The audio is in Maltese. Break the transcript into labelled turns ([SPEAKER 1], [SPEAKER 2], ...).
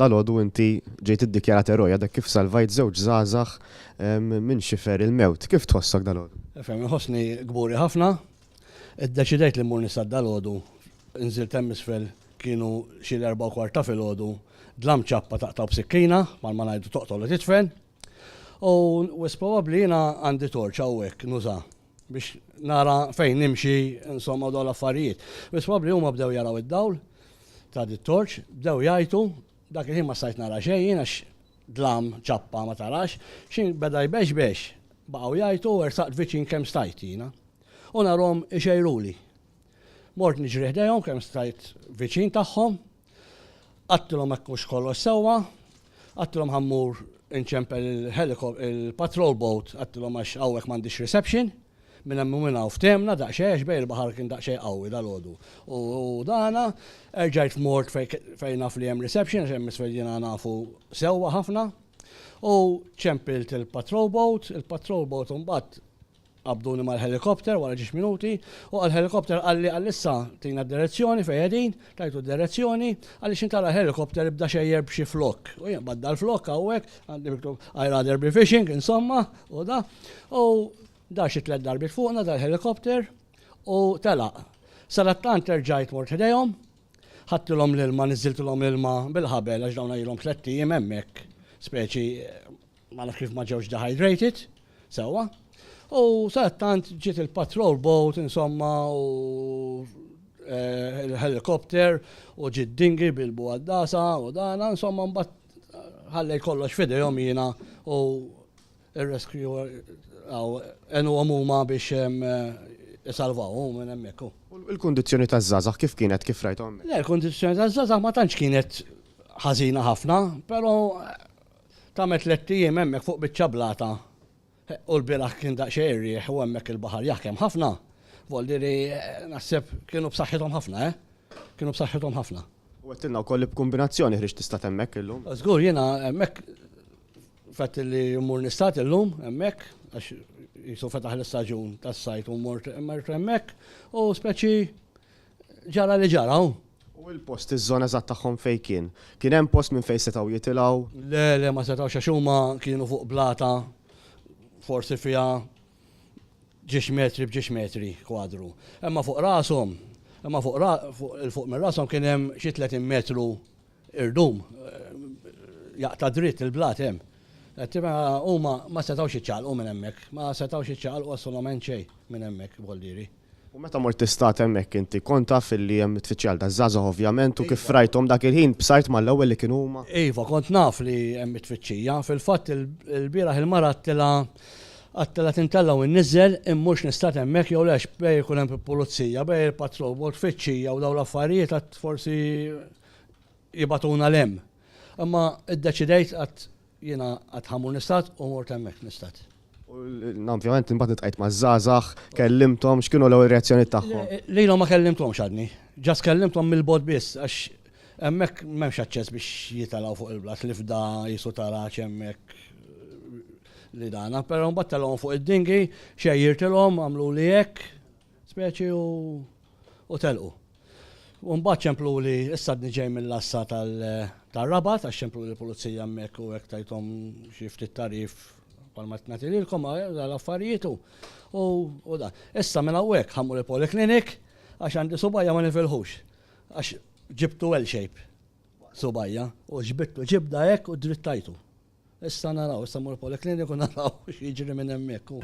[SPEAKER 1] Dal-għodu inti ġejt iddikjarat eroja dak kif salvajt żewġ żgħażagħ minn xifer il-mewt. Kif tħossok dal-għodu?
[SPEAKER 2] Fem, ħossni gburi ħafna. Iddeċidejt li mmur nisad dal-għodu. Nżilt hemm isfel kienu xi l-4:15 fil-għodu. Dlam ċappa taqtaw b'sikkina, mal-ma ngħidu toqtol li titfen. U wis probabbli jiena għandi torċ hawnhekk nuża biex nara fejn nimxi insomma dawn l-affarijiet. Wis probabbli huma bdew jaraw id-dawl ta' dit-torċ, bdew jgħidu, dak il-ħin ma stajt nara xejn għax dlam ċappa ma tarax, xin beda jbex, baqgħu jgħidu u ersaqt viċin kemm stajt jiena. U narhom ixejruli. Mort niġri ħdejhom kemm stajt viċin tagħhom, għattilhom hekk mhux kollox sewwa, għattilhom ħammur inċempel il-patrol boat, għattilhom għax hawnhekk m'għandix reception, minn hemm minna u ftemna daqsxejn għax bejn il-baħar kien daqsxejn qawwi dal-għodu. U dana erġajt f'mort fejn naf li hemm reception għax hemm isfel jiena nafu sewwa ħafna. U ċempilt il-patrol boat mbagħad qabduni mal-helikopter wara ġiex minuti u għall-helikopter qalli għall-issa tina d-direzzjoni fejn qegħdin, tajtu d-direzzjoni għaliex intara helikopter ibda xejjer b'xi flok. U jien badda l-flok hawnhekk għandi miktub I rather be fishing insomma u da. U da xi 3 darbit fuqna dal-helikopter u telaq. Salattant terġajt mort ħdejhom, ħadtilhom l-ilma, niżiltilhom l-ilma bil-ħabel għax dawn ilhom 3 ijiem hemmhekk, speċi ma nafx kif ma ġewx dehydrated, sewwa. U salattant ġiet il-patrol boat insomma u il-helikopter u ġiet dingi bil-bu għaddasa u dana insomma mbagħad ħallej kollox f'idejhom jiena u ir-rescue enu għamuma biex jisalvaw minn hemmhekk.
[SPEAKER 1] Il-kundizzjoni taż-żgħażagħ kif kienet kif rajthom?
[SPEAKER 2] Le, il-kundizzjoni taż-żgħażagħ ma tantx kienet ħażina ħafna, però tagħmel 3 ijiem hemmhekk fuq biċ-ċablata. U l-bieraħ kien daqsxejn irrieħ u hemmhekk il-baħar jaħkem ħafna. Voldiri naħseb kienu b'saħħithom ħafna, Kienu b'saħħithom ħafna.
[SPEAKER 1] U għettilna wkoll b'kombinazzjoni ħriġ tista' hemmhekk illum?
[SPEAKER 2] Żgur jiena hemmhekk fatt li mmur nistat illum hemmhekk għax jisu fetaħ l-istaġun tas-sajt u mort hemmhekk u speċi ġara li ġara.
[SPEAKER 1] U l-post iż-żona eżatt tagħhom fejn kien? Kien hemm post minn fejn setgħu jitilgħu?
[SPEAKER 2] Le ma setgħux għax huma kienu fuq blata forsi fiha ġiex metri kwadru. Imma fuq rashom, fuq minn rashom kien hemm xi 30 metru irdum jaqta' dritt il-blat hemm. Huma ma setgħux jiċċaqalqu minn hemmhekk, ma setgħux jiċċaqalqu assolutament xejn minn hemmhekk voldiri.
[SPEAKER 1] U meta mort tistat hemmhekk inti kont taf illi hemm tfittxjal taż-żgħażagħ ovvjament u kif rajthom dak il-ħin b'sajt mal-ewwel li kienu huma?
[SPEAKER 2] Iva, kont naf li hemm tfittxija, fil-fatt il-bieraħ il-mara għattela tintellaw in-niżel immux nistat hemmhekk jew lex bej ikun hemm pulizija, bej il-patrol bot tfittxija u dawn l-affarijiet għad forsi jibatuna l-hemm. Imma iddeċidejt jiena ħammur nistat u mort hemmhekk nistat.
[SPEAKER 1] Ovvjament imbagħad nitqajt maż-żgħażagħ, kellimthom, x'kienu l-ewwel reazzjonijiet tagħhom?
[SPEAKER 2] Lilhom ma kellimthomx għadni, ġast kellimthom mill-bogħod biss għax hemmhekk m'hemmx aċċess biex jitalgħu fuq il-blat li fda jisu tarax hemmhekk li dana, però mbagħad telgħu fuq id-dingi, xejjirtilhom għamlu li hekk, speċi u telqu. U mbagħad ċemplu li issa ġej mill-assa tar-Rabat għax ċemplu li l-pulizija hemmhekk u hekk tajthom xi ftit tarif bħalma tnagħtililkom l-affarijiet u da. Issa minn hawnhekk ħammu l-poliklinik għax għandi subajja ma nifilħux. Għax ġibtu L-shape subajja u ġibda hekk u drittajtu. Issa naraw, issa mmur poliklinik u naraw x'jiġri minn hemmhekk.